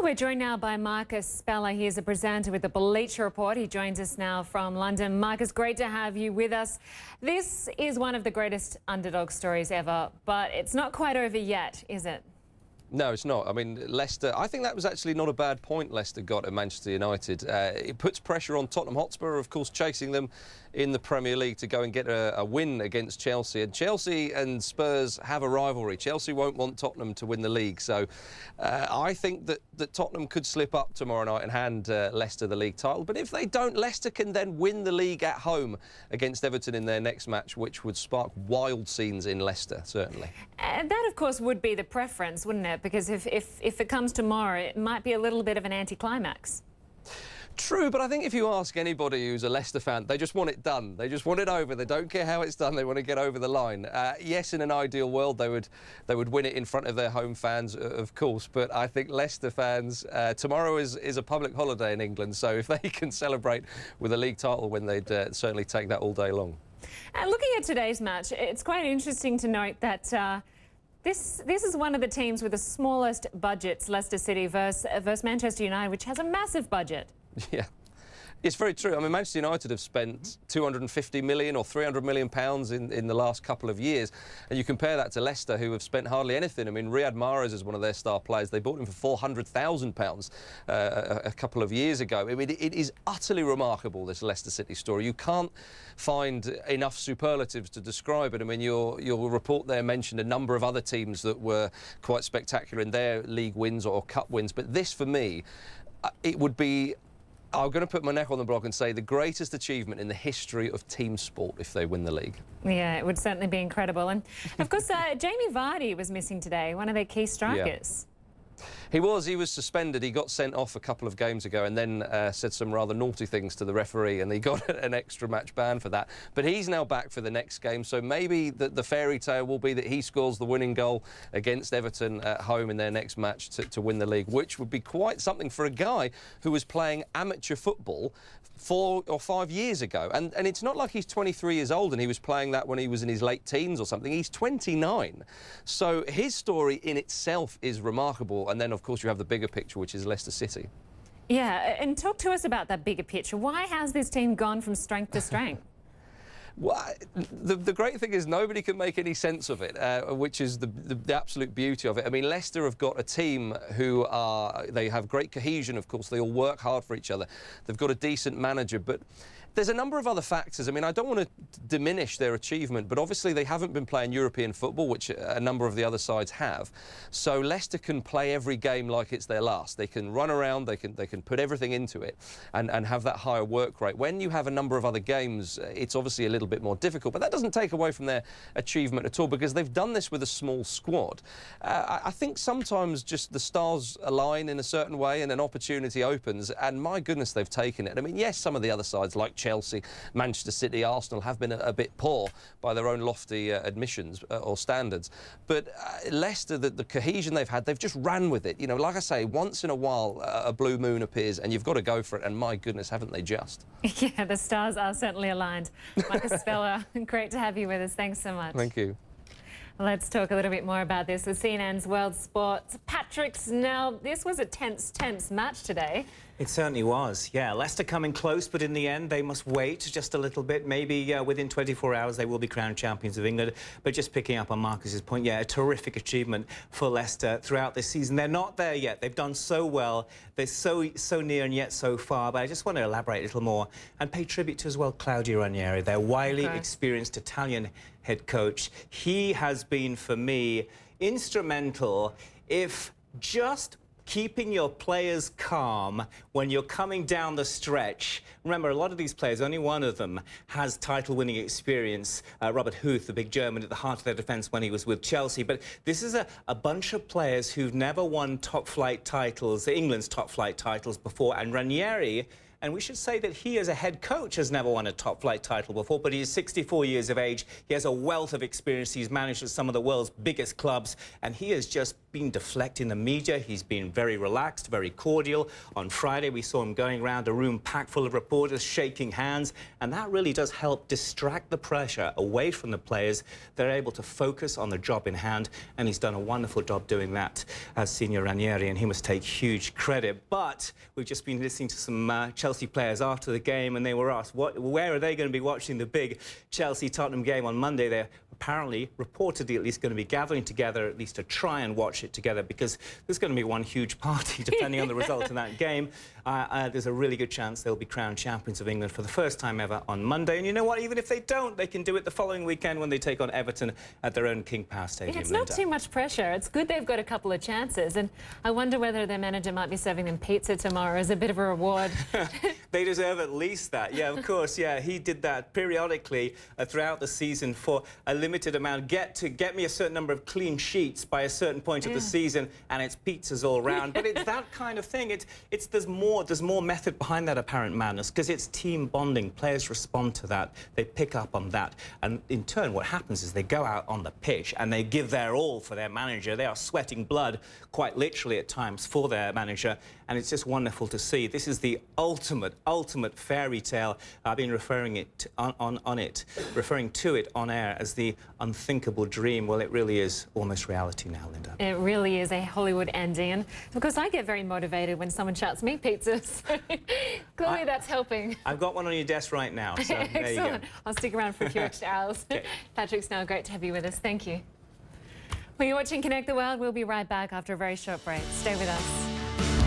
We're joined now by Marcus Speller. He is a presenter with the Bleacher Report. He joins us now from London. Marcus, great to have you with us. This is one of the greatest underdog stories ever, but it's not quite over yet, is it? No, it's not. I mean, Leicester, I think that was actually not a bad point Leicester got at Manchester United. It puts pressure on Tottenham Hotspur, of course, chasing them in the Premier League to go and get a win against Chelsea. And Chelsea and Spurs have a rivalry. Chelsea won't want Tottenham to win the league. So I think that Tottenham could slip up tomorrow night and hand Leicester the league title. But if they don't, Leicester can then win the league at home against Everton in their next match, which would spark wild scenes in Leicester, certainly. That, of course, would be the preference, wouldn't it? Because if it comes tomorrow, it might be a little bit of an anticlimax. True, but I think if you ask anybody who's a Leicester fan, they just want it done. They just want it over. They don't care how it's done. They want to get over the line. Yes, in an ideal world, they would win it in front of their home fans, of course. But I think Leicester fans, tomorrow is a public holiday in England. So if they can celebrate with a league title win, they'd certainly take that all day long. Looking at today's match, it's quite interesting to note that this is one of the teams with the smallest budgets, Leicester City versus Manchester United, which has a massive budget. Yeah, it's very true. I mean, Manchester United have spent 250 million or 300 million pounds in the last couple of years, and you compare that to Leicester, who have spent hardly anything. I mean, Riyad Mahrez is one of their star players. They bought him for 400,000 pounds a couple of years ago. I mean, it is utterly remarkable, this Leicester City story. You can't find enough superlatives to describe it. I mean, your report there mentioned a number of other teams that were quite spectacular in their league wins or cup wins, but this, for me, it would be, I'm going to put my neck on the block and say, the greatest achievement in the history of team sport if they win the league. Yeah, it would certainly be incredible. And, of course, Jamie Vardy was missing today, one of their key strikers. Yeah. He was suspended. He got sent off a couple of games ago and then said some rather naughty things to the referee, and he got an extra match ban for that. But he's now back for the next game, so maybe the fairy tale will be that he scores the winning goal against Everton at home in their next match to win the league, which would be quite something for a guy who was playing amateur football 4 or 5 years ago. And it's not like he's 23 years old and he was playing that when he was in his late teens or something. He's 29. So his story in itself is remarkable. And then, of course, you have the bigger picture, which is Leicester City. Yeah, and talk to us about that bigger picture. Why has this team gone from strength to strength? Well, the great thing is nobody can make any sense of it, which is the absolute beauty of it. I mean, Leicester have got a team who they have great cohesion, of course. They all work hard for each other. They've got a decent manager, but there's a number of other factors. I mean, I don't want to diminish their achievement, but obviously they haven't been playing European football, which a number of the other sides have. So Leicester can play every game like it's their last. They can run around, they can put everything into it and have that higher work rate. When you have a number of other games, it's obviously a little bit more difficult, but that doesn't take away from their achievement at all, because they've done this with a small squad. I think sometimes just the stars align in a certain way and an opportunity opens, and my goodness, they've taken it. I mean, yes, some of the other sides like Chelsea, Manchester City, Arsenal have been a bit poor by their own lofty admissions or standards. But Leicester, the cohesion they've had, they've just ran with it. You know, like I say, once in a while a blue moon appears and you've got to go for it. And my goodness, haven't they just? Yeah, the stars are certainly aligned. Marcus Speller, great to have you with us. Thanks so much. Thank you. Let's talk a little bit more about this with CNN's World Sports. Patrick Snell, this was a tense match today. It certainly was, yeah. Leicester coming close, but in the end, they must wait just a little bit. Maybe within 24 hours, they will be crowned champions of England. But just picking up on Marcus's point, yeah, a terrific achievement for Leicester throughout this season. They're not there yet. They've done so well. They're so near and yet so far. But I just want to elaborate a little more and pay tribute to as well Claudio Ranieri, their wily, experienced Italian head coach. He has been, for me, instrumental if just keeping your players calm when you're coming down the stretch. Remember, a lot of these players, only one of them has title-winning experience. Robert Huth, the big German, at the heart of their defence when he was with Chelsea. But this is a bunch of players who've never won top-flight titles, England's top-flight titles before. And Ranieri, and we should say that he, as a head coach, has never won a top-flight title before, but he is 64 years of age. He has a wealth of experience. He's managed at some of the world's biggest clubs, and he has just been deflecting the media. He's been very relaxed, very cordial. On Friday, we saw him going around a room packed full of reporters, shaking hands, and that really does help distract the pressure away from the players. They're able to focus on the job in hand, and he's done a wonderful job doing that as senior Ranieri, and he must take huge credit. But we've just been listening to some Chelsea players after the game, and they were asked, where are they going to be watching the big Chelsea-Tottenham game on Monday? They're apparently, reportedly at least, going to be gathering together at least to try and watch it together, because there's going to be one huge party depending on the result in that game. There's a really good chance they'll be crowned champions of England for the first time ever on Monday. And you know what? Even if they don't, they can do it the following weekend when they take on Everton at their own King Power Stadium. It's not too much pressure. It's good they've got a couple of chances. And I wonder whether their manager might be serving them pizza tomorrow as a bit of a reward. They deserve at least that. Yeah, of course. Yeah, he did that periodically throughout the season for a limited amount. Get me a certain number of clean sheets by a certain point of the season, and it's pizzas all round. But it's that kind of thing. There's more method behind that apparent madness, because it's team bonding. Players respond to that. They pick up on that, and in turn, what happens is they go out on the pitch and they give their all for their manager. They are sweating blood, quite literally at times, for their manager, and it's just wonderful to see. This is the ultimate fairy tale. I've been referring to it on air as the unthinkable dream. Well, it really is almost reality now, Linda. It really is a Hollywood ending. And of course, I get very motivated when someone shouts me pizzas. Clearly, that's helping. I've got one on your desk right now, so there you go. I'll stick around for a few extra hours. Okay. Patrick Snell, great to have you with us. Thank you. Well, you're watching Connect the World. We'll be right back after a very short break. Stay with us.